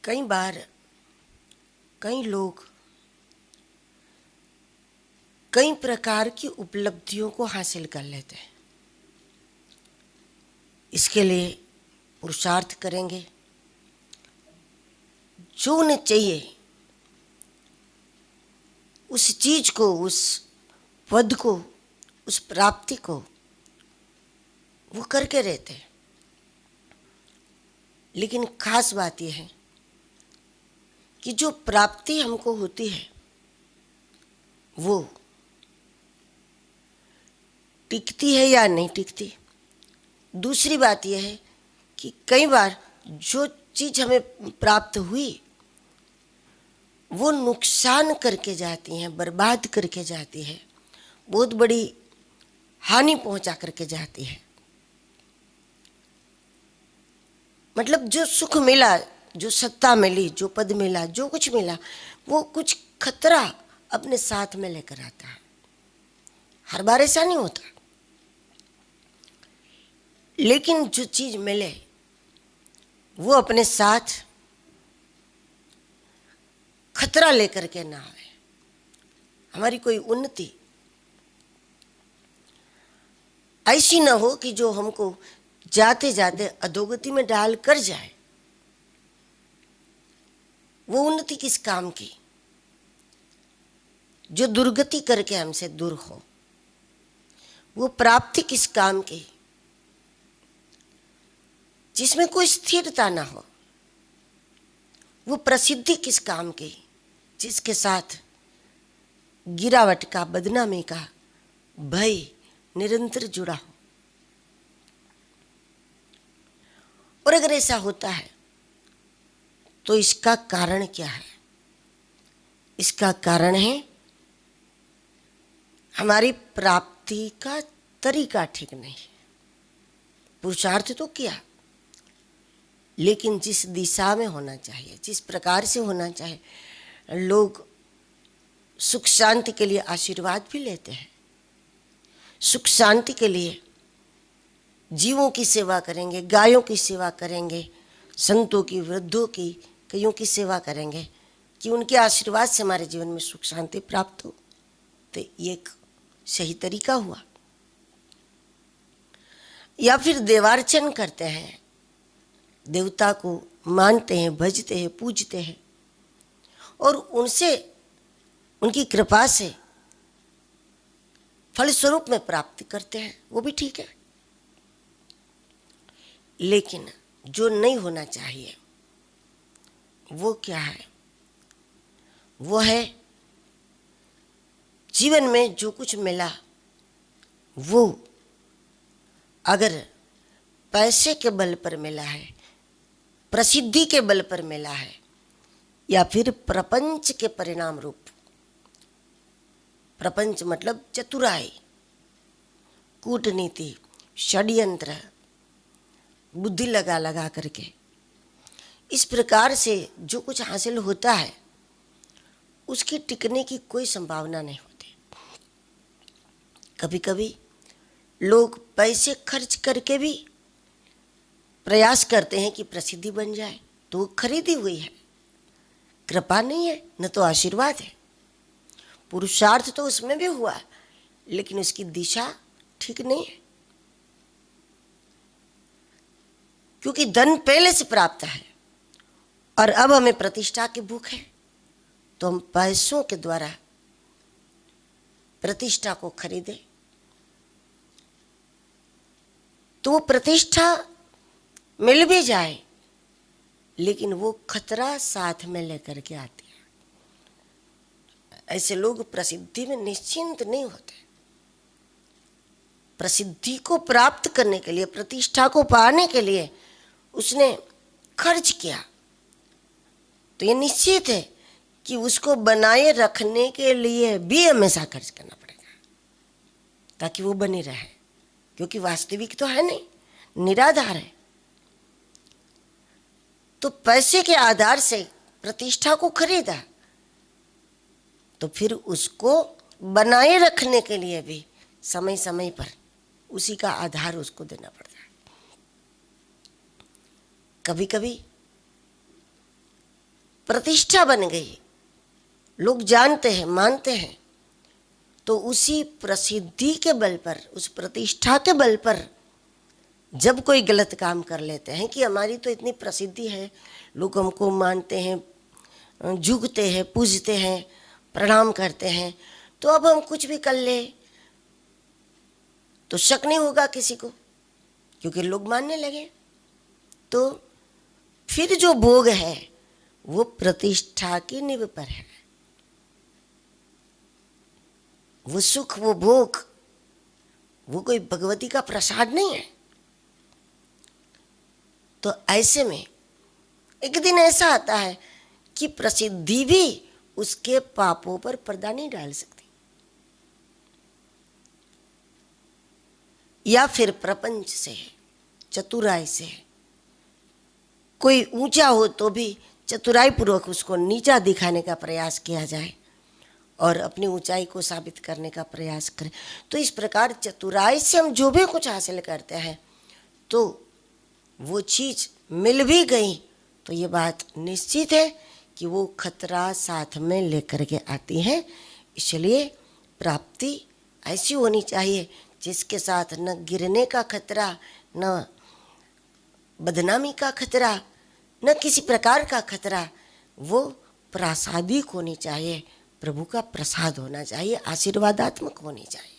कई बार कई लोग कई प्रकार की उपलब्धियों को हासिल कर लेते हैं। इसके लिए पुरुषार्थ करेंगे, जो उन्हें चाहिए उस चीज को, उस पद को, उस प्राप्ति को वो करके रहते हैं। लेकिन खास बात यह है कि जो प्राप्ति हमको होती है वो टिकती है या नहीं टिकती। दूसरी बात यह है कि कई बार जो चीज हमें प्राप्त हुई वो नुकसान करके जाती है, बर्बाद करके जाती है, बहुत बड़ी हानि पहुंचा करके जाती है। मतलब जो सुख मिला, जो सत्ता मिली, जो पद मिला, जो कुछ मिला, वो कुछ खतरा अपने साथ में लेकर आता है। हर बार ऐसा नहीं होता, लेकिन जो चीज मिले वो अपने साथ खतरा लेकर के ना आए। हमारी कोई उन्नति ऐसी ना हो कि जो हमको जाते जाते अधोगति में डाल कर जाए। वो उन्नति किस काम की जो दुर्गति करके हमसे दूर हो। वो प्राप्ति किस काम की जिसमें कोई स्थिरता ना हो। वो प्रसिद्धि किस काम की जिसके साथ गिरावट का, बदनामी का भय निरंतर जुड़ा हो। और अगर ऐसा होता है तो इसका कारण क्या है? इसका कारण है हमारी प्राप्ति का तरीका ठीक नहीं है। पुरुषार्थ तो किया, लेकिन जिस दिशा में होना चाहिए, जिस प्रकार से होना चाहिए, लोग सुख शांति के लिए आशीर्वाद भी लेते हैं, सुख शांति के लिए जीवों की सेवा करेंगे, गायों की सेवा करेंगे, संतों की, वृद्धों की, कईयों की सेवा करेंगे कि उनके आशीर्वाद से हमारे जीवन में सुख शांति प्राप्त हो। तो ये एक सही तरीका हुआ। या फिर देवार्चन करते हैं, देवता को मानते हैं, भजते हैं, पूजते हैं और उनसे, उनकी कृपा से फल स्वरूप में प्राप्ति करते हैं, वो भी ठीक है। लेकिन जो नहीं होना चाहिए वो क्या है? वो है जीवन में जो कुछ मिला वो अगर पैसे के बल पर मिला है, प्रसिद्धि के बल पर मिला है, या फिर प्रपंच के परिणाम रूप। प्रपंच मतलब चतुराई, कूटनीति, षड्यंत्र, बुद्धि लगा लगा करके इस प्रकार से जो कुछ हासिल होता है उसकी टिकने की कोई संभावना नहीं होती। कभी कभी लोग पैसे खर्च करके भी प्रयास करते हैं कि प्रसिद्धि बन जाए, तो वो खरीदी हुई है, कृपा नहीं है, न तो आशीर्वाद है। पुरुषार्थ तो उसमें भी हुआ, लेकिन उसकी दिशा ठीक नहीं है, क्योंकि धन पहले से प्राप्त है और अब हमें प्रतिष्ठा की भूख है, तो हम पैसों के द्वारा प्रतिष्ठा को खरीदे तो वो प्रतिष्ठा मिल भी जाए, लेकिन वो खतरा साथ में लेकर के आती है। ऐसे लोग प्रसिद्धि में निश्चिंत नहीं होते। प्रसिद्धि को प्राप्त करने के लिए, प्रतिष्ठा को पाने के लिए उसने खर्च किया, तो ये निश्चित है कि उसको बनाए रखने के लिए भी हमेशा खर्च करना पड़ेगा ताकि वो बनी रहे, क्योंकि वास्तविक तो है नहीं, निराधार है। तो पैसे के आधार से प्रतिष्ठा को खरीदा तो फिर उसको बनाए रखने के लिए भी समय समय पर उसी का आधार उसको देना पड़ता है। कभी कभी प्रतिष्ठा बन गई, लोग जानते हैं, मानते हैं, तो उसी प्रसिद्धि के बल पर, उस प्रतिष्ठा के बल पर जब कोई गलत काम कर लेते हैं कि हमारी तो इतनी प्रसिद्धि है, लोग हमको मानते हैं, झुकते हैं, पूजते हैं, प्रणाम करते हैं, तो अब हम कुछ भी कर ले तो शक नहीं होगा किसी को, क्योंकि लोग मानने लगे। तो फिर जो भोग है वो प्रतिष्ठा की नींव पर है, वो सुख, वो भोग, वो कोई भगवती का प्रसाद नहीं है। तो ऐसे में एक दिन ऐसा आता है कि प्रसिद्धि भी उसके पापों पर पर्दा नहीं डाल सकती, या फिर प्रपंच से, चतुराई से, कोई ऊंचा हो तो भी चतुराई पूर्वक उसको नीचा दिखाने का प्रयास किया जाए और अपनी ऊंचाई को साबित करने का प्रयास करें। तो इस प्रकार चतुराई से हम जो भी कुछ हासिल करते हैं, तो वो चीज मिल भी गई तो ये बात निश्चित है कि वो खतरा साथ में लेकर के आती है। इसलिए प्राप्ति ऐसी होनी चाहिए जिसके साथ न गिरने का खतरा, न बदनामी का खतरा, न किसी प्रकार का खतरा, वो प्रासादिक होनी चाहिए, प्रभु का प्रसाद होना चाहिए, आशीर्वादात्मक होनी चाहिए।